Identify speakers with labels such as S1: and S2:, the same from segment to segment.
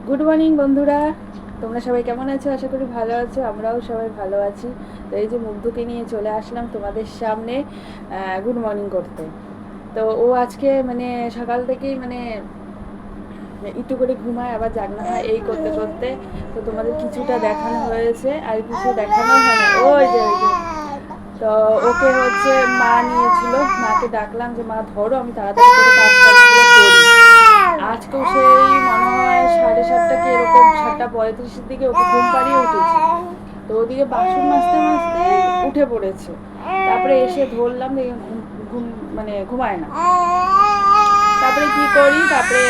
S1: Good morning বন্ধুরা, তোমরা সবাই কেমন আছো? আশা করি ভালো আছো, আমরাও সবাই ভালো আছি। তো এই যে মুগ্ধকে নিয়ে চলে আসলাম তোমাদের সামনে গুড মর্নিং করতে। তো ও আজকে মানে সকাল থেকেই মানে একটু করে ঘুমায় আবার জাগনা হয় এই করতে করতে। তো তোমাদের কিছুটা দেখানো হয়েছে, আর কিছু দেখানো হয় না। ওই যে তো ওকে হচ্ছে মা নিয়েছিল, মাকে ডাকলাম যে মা ধরো, আমি তাড়াতাড়ি করে কাজকর্মগুলো করি। আজকেও সেই মনে হয় 7:30 কি এরকম, 7:35-এর দিকে ওকে ঘুম পাড়িয়ে উঠেছি। তো ওদিকে বাসন মাজতে মাজতে উঠে পড়েছে। তারপরে এসে ধরলাম, ঘুম মানে ঘুমায় না। তারপরে কি করি, তারপরে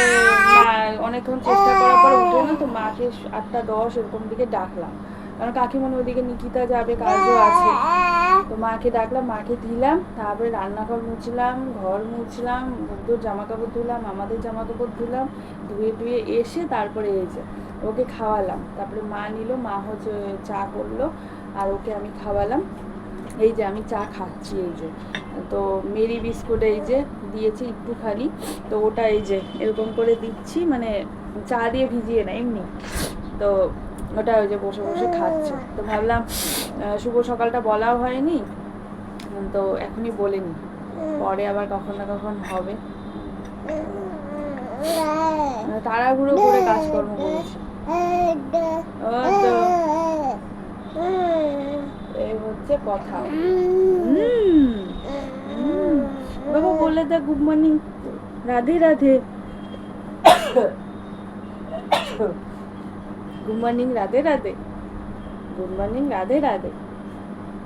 S1: মা অনেকক্ষণ চেষ্টা করার পর উঠে না, তো মাকে 8:10 এরকম দিকে ডাকলাম, কারণ কাকিমণি ওইদিকে নিকিতা যাবে, কাজও আছে। তো মাকে ডাকলাম, মাকে দিলাম, তারপরে রান্নাঘর মুছলাম, ঘর মুছলাম, মুগ্ধর জামা কাপড় ধুলাম, আমাদের জামা কাপড় ধুলাম, ধুয়ে ধুয়ে এসে তারপরে এই যে ওকে খাওয়ালাম। তারপরে মা নিল, মা হচ্ছে চা করলো, আর ওকে আমি খাওয়ালাম। এই যে আমি চা খাচ্ছি, এই যে তো মেরি বিস্কুট এই যে দিয়েছি একটুখানি, তো ওটা এই যে এরকম করে দিচ্ছি, মানে চা দিয়ে ভিজিয়ে না, এমনি। তো ওটা ওই যে বসে বসে খাচ্ছে। তো ভাবলাম শুভ সকালটা বলাও হয়নি, তো এখনই বলে নি, পরে আবার কখন না কখন হবে। তাড়াহুড়ো করে কাজকর্ম করেছি। তো এই হচ্ছে কথা। বাবা বলে দে good morning, Radhe Radhe. Good morning, Radhe Radhe. Good morning, Radhe Radhe,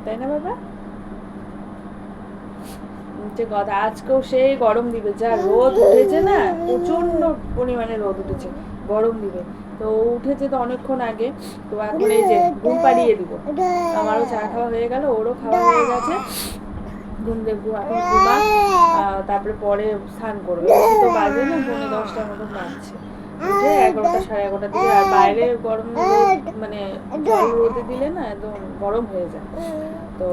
S1: তাই না বাবা? হচ্ছে কথা। আজকেও সেই গরম দিবে, যা রোদ উঠেছে না, প্রচন্ড পরিমাণে রোদ উঠেছে, গরম দিবে। তো উঠেছে তো অনেকক্ষণ আগে, তো এখন এই যে ঘুম পাড়িয়ে দিব। আমারও চা খাওয়া হয়ে গেল, ওরও খাওয়া হয়ে গেছে। ঘুম দেখবো এখন, ঘুমা। তারপরে পরে স্নান করবে, বেশি তো বাজে না, 10:45 মতন বাজছে। উঠে 11টা 11:30 দিকে, আর বাইরে গরম রোদ মানে জল রোদে দিলে না একদম গরম হয়ে যায়। তো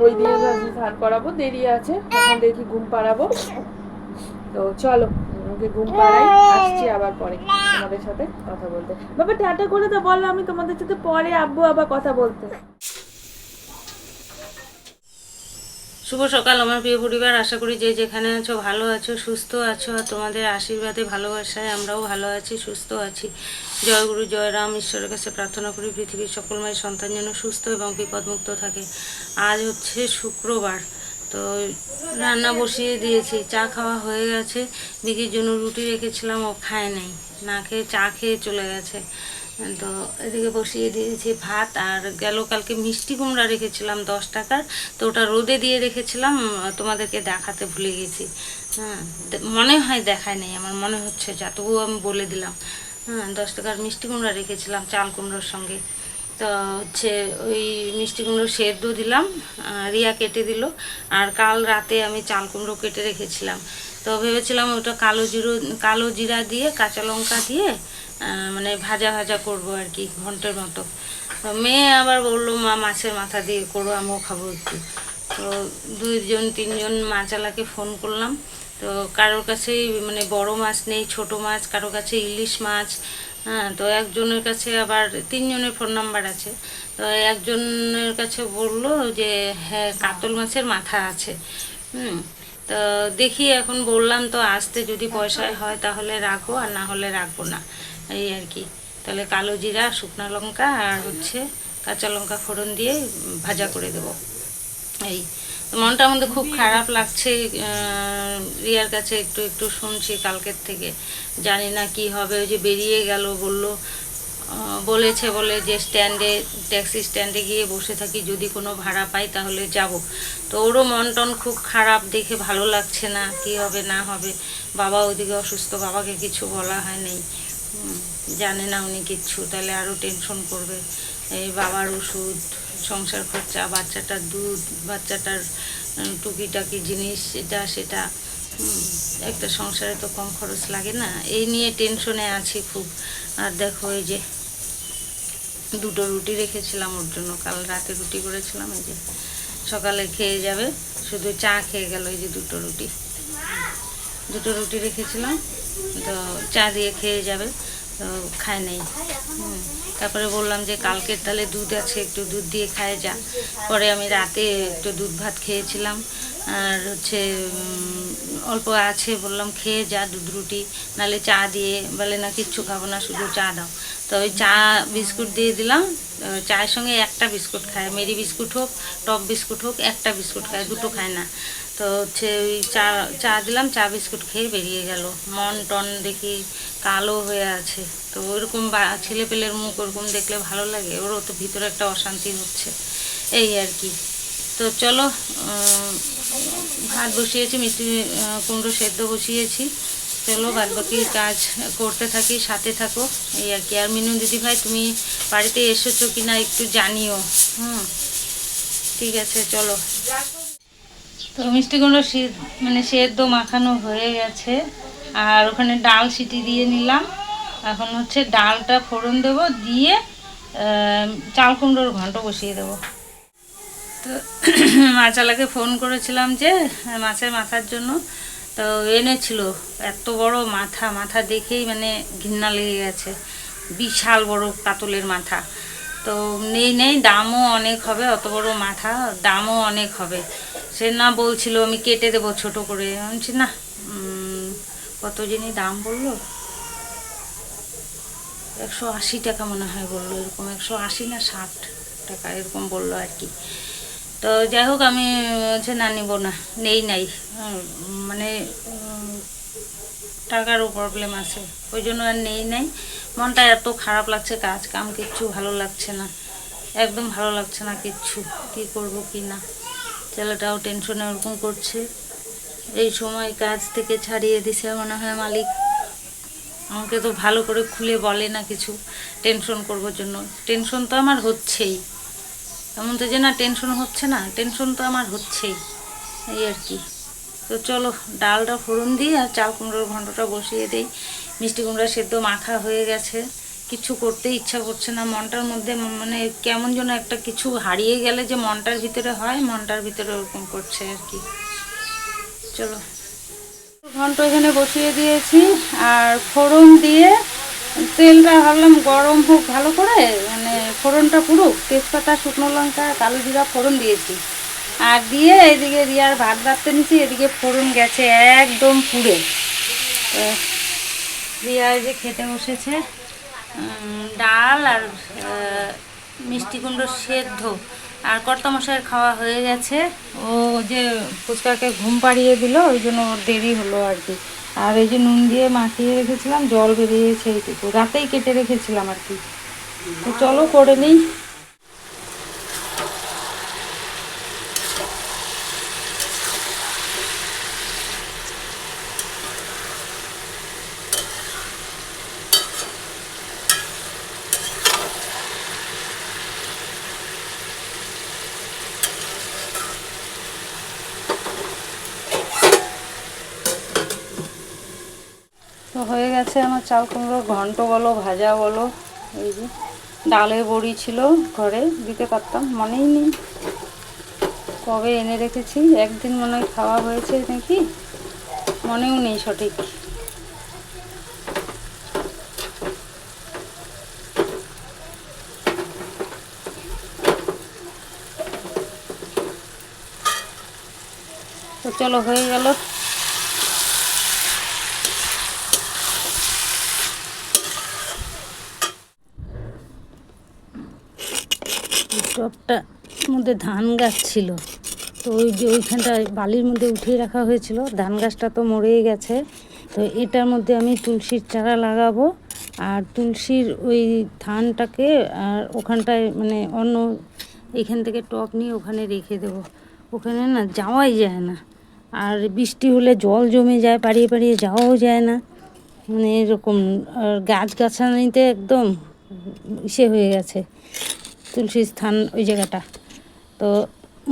S1: ওই দিয়ে স্নান করাবো, দেরি আছে, এখন দেখি ঘুম পাড়াবো। তো চলো ওকে ঘুম পাড়াই, আসছি আবার পরে তোমাদের সাথে কথা বলতে। বাবা টাটা করে দাও, বলো আমি তোমাদের সাথে পরে আব্বু আবার কথা বলতে।
S2: শুভ সকাল আমার প্রিয় পরিবার, আশা করি যে যেখানে আছো ভালো আছো, সুস্থ আছো, আর তোমাদের আশীর্বাদে ভালোবাসায় আমরাও ভালো আছি, সুস্থ আছি। জয় গুরু জয় রাম, ঈশ্বরের কাছে প্রার্থনা করি পৃথিবীর সকল মায়ের সন্তান যেন সুস্থ এবং বিপদমুক্ত থাকে। আজ হচ্ছে শুক্রবার, তো রান্না বসিয়ে দিয়েছি, চা খাওয়া হয়ে গেছে। বিকির জন্য রুটি রেখেছিলাম, ও খায় নাই, না খেয়ে চা খেয়ে চলে গেছে। তো এদিকে বসিয়ে দিয়েছি ভাত, আর গেল কালকে মিষ্টি কুমড়া রেখেছিলাম 10 টাকার, তো ওটা রোদে দিয়ে রেখেছিলাম, তোমাদেরকে দেখাতে ভুলে গেছি। হ্যাঁ, মনে হয় দেখায় নেই, আমার মনে হচ্ছে যা, তবুও আমি বলে দিলাম। হ্যাঁ, 10 টাকার মিষ্টি কুমড়া রেখেছিলাম চাল কুমড়োর সঙ্গে। তো হচ্ছে ওই মিষ্টি কুমড়ো সেদ্ধ দিলাম, রিয়া কেটে দিল। আর কাল রাতে আমি চাল কুমড়ো কেটে রেখেছিলাম, তো ভেবেছিলাম ওটা কালো জিরা দিয়ে কাঁচা লঙ্কা দিয়ে মানে ভাজা ভাজা করব আর কি, ঘন্টার মতো। তো মেয়ে আবার বললো মা মাছের মাথা দিয়ে করো, আমিও খাবো একটু। তো 2-3 জন মাছওয়ালাকে ফোন করলাম, তো কারোর কাছেই মানে বড় মাছ নেই, ছোট মাছ, কারোর কাছে ইলিশ মাছ। হ্যাঁ, তো একজনের কাছে আবার 3 জনের ফোন নাম্বার আছে। তো একজনের কাছে বললো যে হ্যাঁ কাতল মাছের মাথা আছে। তো দেখি, এখন বললাম তো আসতে, যদি পয়সায় হয় তাহলে রাখবো, আর না হলে রাখবো না, এই আর কি। তাহলে কালো জিরা, শুকনো লঙ্কা আর হচ্ছে কাঁচা লঙ্কা ফোড়ন দিয়ে ভাজা করে দেবো, এই। মনটা আমাদের খুব খারাপ লাগছে, রিয়ার কাছে একটু একটু শুনছি কালকের থেকে, জানি না কি হবে। ওই যে বেরিয়ে গেল, বলেছে বলে যে স্ট্যান্ডে, ট্যাক্সি স্ট্যান্ডে গিয়ে বসে থাকি, যদি কোনো ভাড়া পাই তাহলে যাব। তো ওরও মন টন খুব খারাপ, দেখে ভালো লাগছে না, কি হবে না হবে। বাবা ওদিকে অসুস্থ, বাবাকে কিছু বলা হয় নাই, জানে না উনি কিচ্ছু, তাহলে আরও টেনশন করবে। এই বাবার ওষুধ, সংসার খরচা, বাচ্চাটার দুধ, বাচ্চাটার টুকিটাকি জিনিস, এটা সেটা, একটা সংসারে তো কম খরচ লাগে না, এই নিয়ে টেনশনে আছি খুব। আর দেখো এই যে 2টো রুটি রেখেছিলাম ওর জন্য, কাল রাতে রুটি করেছিলাম, এই যে সকালে খেয়ে যাবে, শুধু চা খেয়ে গেল। এই যে 2টো রুটি রেখেছিলাম, তো চা দিয়ে খেয়ে যাবে, তো খায় নেই। তারপরে বললাম যে কালকের তাহলে দুধ আছে, একটু দুধ দিয়ে খায় যা। পরে আমি রাতে একটু দুধ ভাত খেয়েছিলাম, আর হচ্ছে অল্প আছে, বললাম খেয়ে যা দুধ রুটি, নাহলে চা দিয়ে বলে না কিচ্ছু খাবো না, শুধু চা দাও। তো ওই চা বিস্কুট দিয়ে দিলাম, চায়ের সঙ্গে একটা বিস্কুট খায়, মেরি বিস্কুট হোক টপ বিস্কুট হোক, একটা বিস্কুট খায়, দুটো খায় না। তো হচ্ছে ওই চা চা দিলাম, চা বিস্কুট খেয়ে বেরিয়ে গেল। মন টন দেখি কালো হয়ে আছে। তো ওইরকম ছেলে পেলের মুখ ওরকম দেখলে ভালো লাগে? ওরও তো ভিতরে একটা অশান্তি হচ্ছে, এই আর কি। তো চলো, ভাত বসিয়েছি, মিষ্টি কুমড়ো সেদ্ধ বসিয়েছি। চলো বাদ বাকি কাজ করতে থাকি, সাথে থাকো, এই আর কি। আর মিনু দিদি ভাই, তুমি বাড়িতে এসেছো কি না একটু জানিও। ঠিক আছে, চলো। তো মিষ্টি কুমড়ো মানে সেদ্ধ মাখানো হয়ে গেছে, আর ওখানে ডাল সিটি দিয়ে নিলাম। এখন হচ্ছে ডালটা ফোড়ন দেব, দিয়ে চাল কুমড়োর ঘন্ট বসিয়ে দেবো। তো মাছালাকে ফোন করেছিলাম যে মাছের মাথার জন্য, তো এনেছিল এত বড় মাথা, মাথা দেখেই মানে ঘৃণা লেগে গেছে, বিশাল বড় কাতলের মাথা। তো নেই দামও অনেক হবে, অত বড় মাথা দামও অনেক হবে। সে না বলছিল আমি কেটে দেবো ছোট করে, আমি বলছি না। কত জিনি দাম বললো, 180 টাকা মনে হয় বললো, এরকম 180 না 60 টাকা এরকম বললো আর কি। তো যাই হোক, আমি হচ্ছে না, নিব না, নাই। মানে টাকারও প্রবলেম আছে, ওই জন্য আর নাই। মনটা এত খারাপ লাগছে, কাজ কাম কিচ্ছু ভালো লাগছে না, একদম ভালো লাগছে না কিচ্ছু, কি করব কি না। ছেলেটাও টেনশনে ওরকম করছে, এই সময় কাজ থেকে ছাড়িয়ে দিছে মনে হয় মালিক। আমাকে তো ভালো করে খুলে বলে না কিছু, টেনশন করবার জন্য। টেনশন তো আমার হচ্ছেই, এমন তো যে না টেনশন হচ্ছে না, টেনশন তো আমার হচ্ছেই, এই আর কি। তো চলো ডালটা ফোড়ন দিই আর চাল কুমড়োর ঘন্টটা বসিয়ে দিই। মিষ্টি কুমড়া সেদ্ধ মাখা হয়ে গেছে, কিছু করতে ইচ্ছা করছে না, মনটার মধ্যে মানে কেমন যেন একটা কিছু হারিয়ে গেলে যে মনটার ভিতরে হয়, মনটার ভিতরে ওরকম করছে আর কি। চলো, ঘন্ট এখানে বসিয়ে দিয়েছি, আর ফোড়ন দিয়ে তেলটা ভাবলাম গরম হোক ভালো করে, মানে ফোড়নটা পুরুক, তেজপাতা শুকনো লঙ্কা কালো জিরা ফোড়ন দিয়েছি, আর দিয়ে এদিকে রিয়ার ভাত বাড়তে নিছি, এদিকে ফোড়ন গেছে একদম পুড়ে। রিয়া যে খেতে বসেছে, ডাল আর মিষ্টি কুমড়ো সেদ্ধ, আর কর্তামশাইয়ের খাওয়া হয়ে গেছে। ও যে ফুচকাকে ঘুম পাড়িয়ে দিল, ওই জন্য ওর দেরি হলো আর কি। আর এই যে নুন দিয়ে মাখিয়ে রেখেছিলাম, জল বেরিয়েছে এইটুকু, রাতেই কেটে রেখেছিলাম আর কি। তো চলো করে নিই। তো হয়ে গেছে আমার চাল কুমড়ো ঘন্ট বলো ভাজা বলো। এই যে ডালে বড়ি ছিল ঘরে, দিতে পারতাম, মনেই নেই কবে এনে রেখেছি, একদিন মনে হয় খাওয়া হয়েছে নাকি, মনেও নেই সঠিক। তো চলো হয়ে গেল। টবটার মধ্যে ধান গাছ ছিল, তো ওই যে ওইখানটায় বালির মধ্যে উঠিয়ে রাখা হয়েছিল, ধান গাছটা তো মরেই গেছে। তো এটার মধ্যে আমি তুলসীর চারা লাগাবো, আর তুলসীর ওই ধানটাকে আর ওখানটায় মানে অন্য এখান থেকে টব নিয়ে ওখানে রেখে দেবো। ওখানে না যাওয়াই যায় না, আর বৃষ্টি হলে জল জমে যায়, পাড়িয়ে পাড়িয়ে যাওয়াও যায় না, মানে এরকম। আর গাছগাছালিতে একদম ইসে হয়ে গেছে তুলসী স্থান ওই জায়গাটা। তো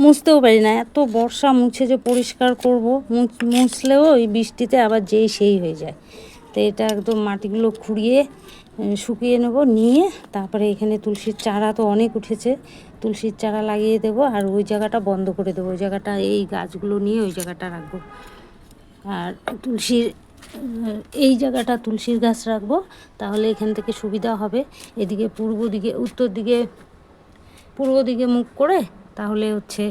S2: মুছতেও পারি না, এত বর্ষা, মুছে যে পরিষ্কার করব, মুছলেও ওই বৃষ্টিতে আবার যেই সেই হয়ে যায়। তো এটা একদম মাটিগুলো খুঁড়িয়ে শুকিয়ে নেব, নিয়ে তারপরে এখানে তুলসীর চারা তো অনেক উঠেছে, তুলসীর চারা লাগিয়ে দেব, আর ওই জায়গাটা বন্ধ করে দেবো, ওই জায়গাটা এই গাছগুলো নিয়ে ওই জায়গাটা রাখবো। আর তুলসীর এই জায়গাটা তুলসীর গাছ রাখবো, তাহলে এখান থেকে সুবিধা হবে। এদিকে পূর্ব দিকে মুখ করে তাহলে হচ্ছে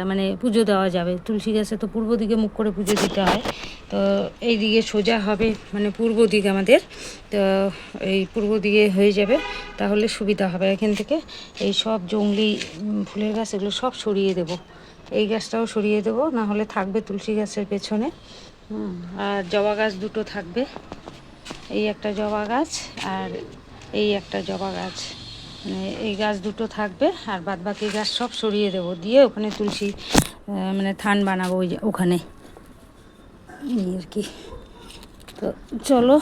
S2: মানে পুজো দেওয়া যাবে। তুলসী গাছে তো পূর্ব দিকে মুখ করে পুজো দিতে হয়, তো এই দিকে সোজা হবে, মানে পূর্ব দিক আমাদের, তো এই পূর্ব দিকে হয়ে যাবে, তাহলে সুবিধা হবে। এখান থেকে এই সব জংলি ফুলের গাছ এগুলো সব সরিয়ে দেব, এই গাছটাও সরিয়ে দেব, না হলে থাকবে তুলসী গাছের পেছনে। আর জবা গাছ দুটো থাকবে, এই একটা জবা গাছ আর এই একটা জবা গাছ, মানে এই গাছ দুটো থাকবে, আর বাদ বাকি গাছ সব সরিয়ে দেবো, দিয়ে ওখানে তুলসী মানে থান বানাবো ওখানে, এই আর কি। তো চলো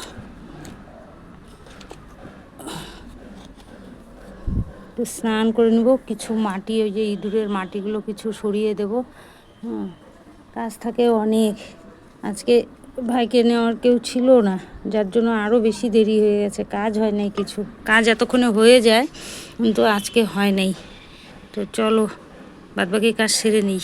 S2: একটু স্নান করে নেব, কিছু মাটি ওই যে ইঁদুরের মাটিগুলো কিছু সরিয়ে দেবো। কাজ থাকে অনেক, আজকে ভাইকে নেওয়ার কেউ ছিল না, যার জন্য আরও বেশি দেরি হয়ে গেছে, কাজ হয় নাই কিছু, কাজ এতক্ষণে হয়ে যায় কিন্তু আজকে হয় নাই। তো চলো বাদবাকি কাজ সেরে নিই।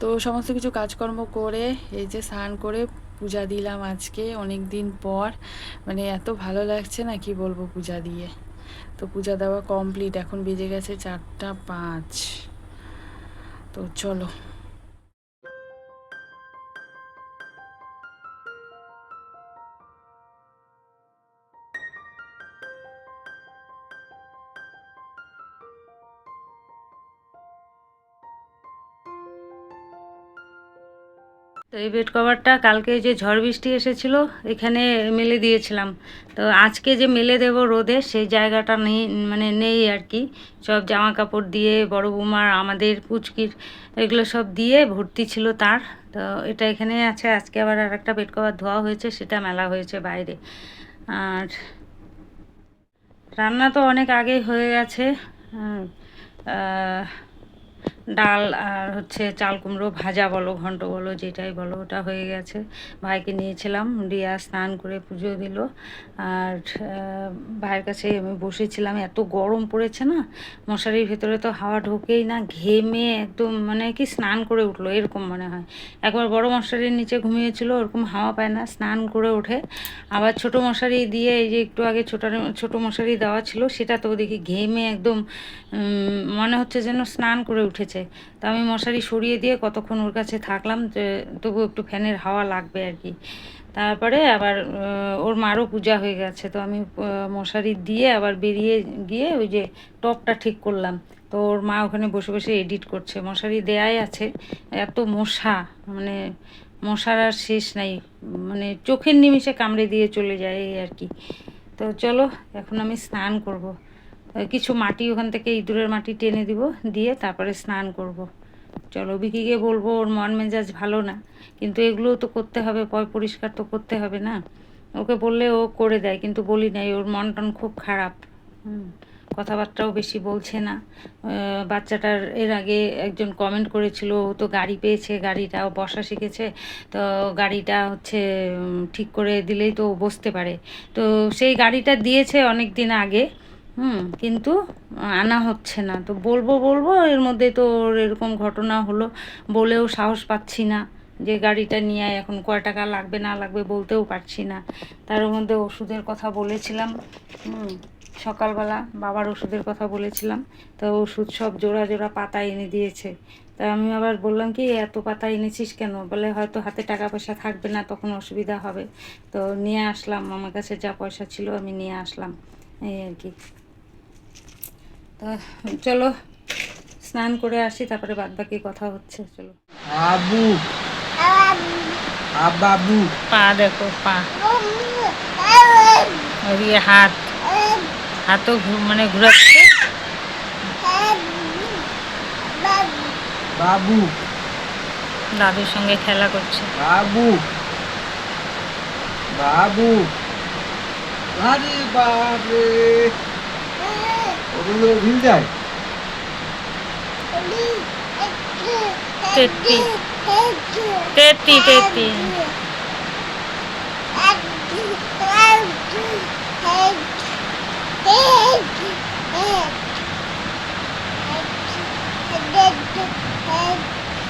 S1: তো সমস্ত কিছু কাজকর্ম করে এই যে স্নান করে পূজা দিলাম আজকে অনেক দিন পর, মানে এত ভালো লাগছে না কি বলবো পূজা দিয়ে। তো পূজা দেওয়া কমপ্লিট, এখন বেজে গেছে 4টা 5। তো চলো।
S2: তো এই বেড কভারটা কালকে যে ঝড় বৃষ্টি এসেছিল এখানে মেলে দিয়েছিলাম, তো আজকে যে মেলে দেব রোদে সেই জায়গাটা নেই, মানে নেই আর কি। সব জামা কাপড় দিয়ে বড় বৌমার আমাদের পুচকির এগুলো সব দিয়ে ভর্তি ছিল তার, তো এটা এখানে আছে। আজকে আবার আর একটা বেড কভার ধোয়া হয়েছে, সেটা মেলা হয়েছে বাইরে। আর রান্না তো অনেক আগেই হয়ে গেছে, ডাল আর হচ্ছে চাল কুমড়ো ভাজা বলো ঘন্ট বলো যেটাই বলো ওটা হয়ে গেছে। ভাইকে নিয়েছিলাম, রিয়া স্নান করে পুজো দিল, আর ভাইয়ের কাছে আমি বসেছিলাম। এত গরম পড়েছে না, মশারির ভেতরে তো হাওয়া ঢোকেই না, ঘেমে একদম মানে কি স্নান করে উঠলো এরকম মনে হয়। একবার বড় মশারির নিচে ঘুমিয়েছিল, ওরকম হাওয়া পায় না, স্নান করে ওঠে। আবার ছোট মশারি দিয়ে এই যে একটু আগে ছোট মশারি দেওয়া ছিল, সেটা তো দেখি ঘেমে একদম মনে হচ্ছে যেন স্নান করে উঠেছে। তো আমি মশারি সরিয়ে দিয়ে কতক্ষণ ওর কাছে থাকলাম, যে তবু একটু ফ্যানের হাওয়া লাগবে আর কি। তারপরে আবার ওর মারও পূজা হয়ে গেছে, তো আমি মশারি দিয়ে আবার বেরিয়ে গিয়ে ওই যে টপটা ঠিক করলাম। তো ওর মা ওখানে বসে বসে এডিট করছে, মশারি দেয়াই আছে, এত মশা, মানে মশার আর শেষ নাই, মানে চোখের নিমিষে কামড়ে দিয়ে চলে যায় এই আর কি। তো চলো এখন আমি স্নান করব, কিছু মাটি ওখান থেকে ইঁদুরের মাটি টেনে দিব, দিয়ে তারপরে স্নান করব। চলো বিকিকে বলবো, ওর মন মেজাজ ভালো না, কিন্তু এগুলোও তো করতে হবে, পরিষ্কার তো করতে হবে না। ওকে বললে ও করে দেয়, কিন্তু বলি নাই, ওর মন টন খুব খারাপ। কথাবার্তাও বেশি বলছে না। বাচ্চাটার এর আগে একজন কমেন্ট করেছিল, ও তো গাড়ি পেয়েছে, গাড়িটাও বসা শিখেছে, তো গাড়িটা হচ্ছে ঠিক করে দিলেই তো বসতে পারে। তো সেই গাড়িটা দিয়েছে অনেক দিন আগে, কিন্তু আনা হচ্ছে না। তো বলবো এর মধ্যে তো ওর এরকম ঘটনা হলো, বলেও সাহস পাচ্ছি না যে গাড়িটা নিয়ে আয়, এখন কয় টাকা লাগবে না লাগবে বলতেও পারছি না। তার মধ্যে ওষুধের কথা বলেছিলাম, সকালবেলা বাবার ওষুধের কথা বলেছিলাম, তো ওষুধ সব জোড়া জোড়া পাতা এনে দিয়েছে। তা আমি আবার বললাম কি এত পাতা এনেছিস কেন, বলে হয়তো হাতে টাকা পয়সা থাকবে না, তখন অসুবিধা হবে। তো নিয়ে আসলাম, আমার কাছে যা পয়সা ছিল আমি নিয়ে আসলাম, এই আর কি। তো চলো স্নান করে আসি, তারপরে বাদ বাকি কথা হচ্ছে। চলো।
S3: আবু আবাবু
S2: পা দেখো, পা ওদিকে হাতও মানে ঘুরাচ্ছে।
S3: বাবু
S2: দাদুর সঙ্গে খেলা করছে।
S3: বাবু বাবু আরে বাপরে ওগুলো ভিল যায়।
S2: টেট্টি টেট্টি টেট্টি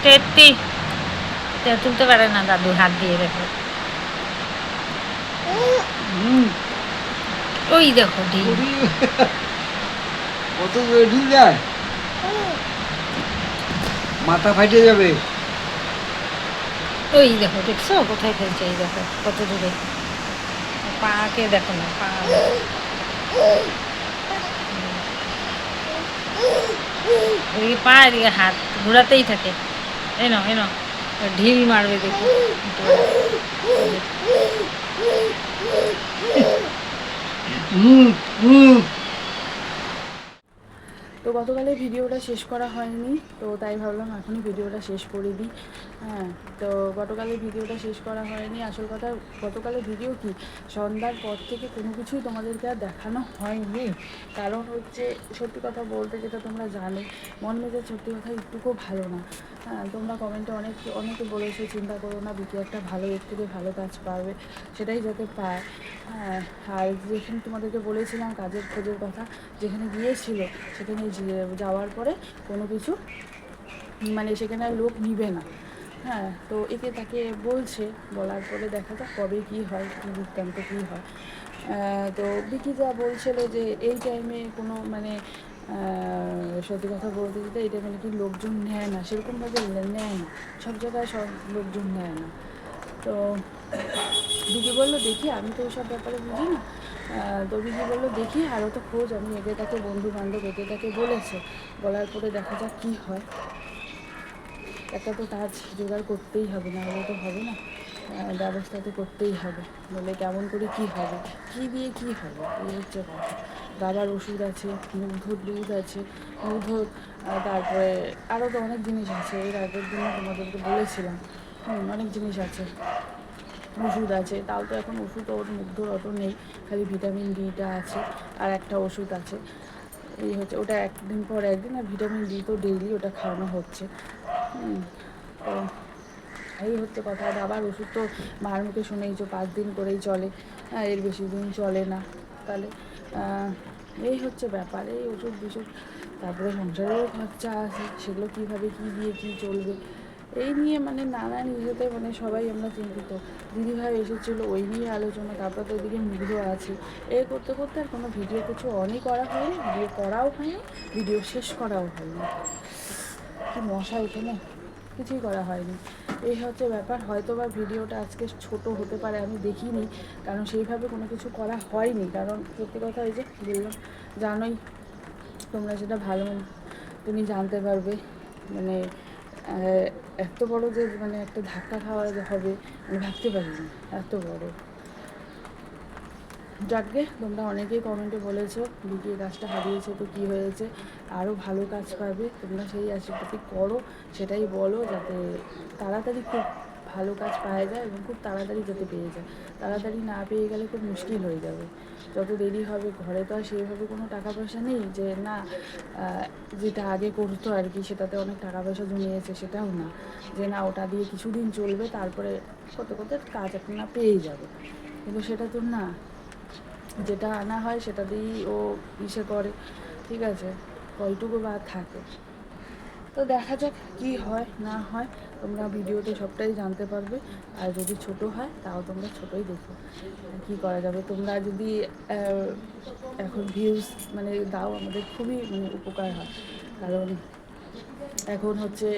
S2: টেট্টি তুলতে পারে না দাদু হাত দিয়ে, দেখো
S3: হুম,
S2: ওই দেখো ঢিল।
S3: ওরে, কত দূরে ঢিল যায়, মাথা ফাটে যাবে।
S2: ওই দেখো, দেখছো কোথায় ফেলছে, এই দেখো কত দূরে, পাকে দেখো না, পা ওই পা এদিকে হাত ঘোরাতেই থাকে। এনো এনো, ঢিল মারবে দেখো।
S3: হুম হুম।
S1: তো গতকালে ভিডিওটা শেষ করা হয়নি, তো তাই ভাবলাম এখনই ভিডিওটা শেষ করে দিই। হ্যাঁ, তো গতকালের ভিডিওটা শেষ করা হয়নি। আসল কথা, গতকালের ভিডিও কি সন্ধ্যার পর থেকে কোনো কিছুই তোমাদেরকে আর দেখানো হয়নি। কারণ হচ্ছে সত্যি কথা বলতে, যেটা তোমরা জানো, মন মেজাজ সত্যি কথা একটুকুও ভালো না। হ্যাঁ, তোমরা কমেন্টে অনেকে বলেছো চিন্তা করো না, বিকি একটা ভালো এর থেকে ভালো কাজ পাবে, সেটাই যাতে পায়। হ্যাঁ, আর যেখানে তোমাদেরকে বলেছিলাম কাজের খোঁজের কথা, যেখানে গিয়েছিল সেখানে যাওয়ার পরে কোনো কিছু মানে সেখানে আর লোক নিবে না। হ্যাঁ, তো একে তাকে বলছে, বলার পরে দেখা যাক কবে কী হয়, কী বৃত্তান্ত কী হয়। তো বিকি যা বলছিল যে এই টাইমে কোনো মানে সত্যি কথা বলতে যেতে এই টাইমে নাকি লোকজন নেয় না, সেরকমভাবে নেয় না, সব জায়গায় সব লোকজন নেয় না। তো দিদি বললো দেখি, আমি তো ওইসব ব্যাপারে বুঝি না। তো দিদি বললো দেখি, আরও তো খোঁজ, আমি একে তাকে বন্ধু বান্ধব একে তাকে বলেছে, বলার পরে দেখা যাক কী হয়। একটা তো কাজ জোগাড় করতেই হবে, না হলে তো হবে না, ব্যবস্থা তো করতেই হবে। বলে কেমন করে কী হবে, কী দিয়ে কী হবে, এই হচ্ছে কথা। বাবার ওষুধ আছে, মুগ্ধর দুধ আছে, মুগ্ধর তারপরে আরও তো অনেক জিনিস আছে, এর আগের দিনে তোমাদেরকে বলেছিলাম। অনেক জিনিস আছে, ওষুধ আছে, তাও তো এখন ওষুধ ওর মুগ্ধর অত নেই, খালি ভিটামিন ডিটা আছে, আর একটা ওষুধ আছে, এই হচ্ছে। ওটা একদিন পর একদিন, আর ভিটামিন ডি তো ডেইলি ওটা খাওয়ানো হচ্ছে। তো এই হচ্ছে কথা। বাবার ওষুধ তো মার মুখে শুনেইছো 5 দিন করেই চলে, এর বেশি দিন চলে না। তাহলে এই হচ্ছে ব্যাপার, এই ওষুধ বিষুধ, তারপরে সংসারেরও খরচা আছে, সেগুলো কীভাবে কী দিয়ে কী চলবে, এই নিয়ে মানে নানান ইয়েতে মানে সবাই আমরা চিন্তিত। দিদিভাই এসেছিলো, ওই নিয়ে আলোচনা, তারপর তো ওইদিকে মুগ্ধ আছে, এই করতে করতে আর কোনো ভিডিও কিছু অনই করা হয়নি, ভিডিও করাও হয়নি, ভিডিও শেষ করাও হয়নি। কি মশা এখানে, কিছুই করা হয়নি। এই হচ্ছে ব্যাপার। হয়তো বা ভিডিওটা আজকে ছোট হতে পারে, আমি দেখিনি, কারণ সেইভাবে কোনো কিছু করা হয়নি। কারণ সত্যি কথা, ওই যে বললাম, জানোই তোমরা সেটা ভালো তুমি জানতে পারবে, মানে এত বড় যে মানে একটা ধাক্কা খাওয়া হবে আমি ভাবতে পারিনি, এত বড়। যাকে তোমরা অনেকেই কমেন্টে বলেছো বিকি কাজটা হারিয়েছে তো কী হয়েছে, আরও ভালো কাজ পাবে, তোমরা সেই আশীর্বাদই করো, সেটাই বলো, যাতে তাড়াতাড়ি খুব ভালো কাজ পাওয়া যায় এবং খুব তাড়াতাড়ি যাতে পেয়ে যায়। তাড়াতাড়ি না পেয়ে গেলে খুব মুশকিল হয়ে যাবে, যত দেরি হবে। ঘরে তো আর সেইভাবে কোনো টাকা পয়সা নেই যে না, যেটা আগে করতো আর কি, সেটাতে অনেক টাকা পয়সা জমিয়েছে, সেটাও না যে না ওটা দিয়ে কিছুদিন চলবে, তারপরে করতে করতে কাজ এখন না পেয়ে যাবে, কিন্তু সেটা তো না। যেটা আনা হয় সেটা দিয়েই ও ইসে করে, ঠিক আছে, কয়টুকু বা থাকে। তো দেখা যাক কী হয় না হয়, তোমরা ভিডিওতে সবটাই জানতে পারবে। আর যদি ছোট হয় তাও তোমরা ছোটোই দেখো, কী করা যাবে। তোমরা যদি এখন ভিউজ মানে দাও, আমাদের খুবই মানে উপকার হয়, কারণ এখন হচ্ছে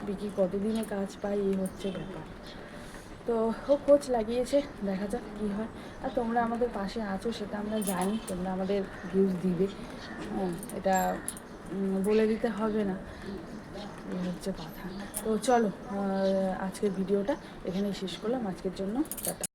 S1: বিকি কতদিনে কাজ পাই, এই হচ্ছে ব্যাপার। তো ও খোঁজ লাগিয়েছে, দেখা যাক কী হয়। আর তোমরা আমাদের পাশে আছো সেটা আমরা জানি, তোমরা আমাদের ভিউজ দিবে, এটা বলে দিতে হবে না, এই হচ্ছে কথা। তো চলো, আজকের ভিডিওটা এখানেই শেষ করলাম, আজকের জন্য টাটা।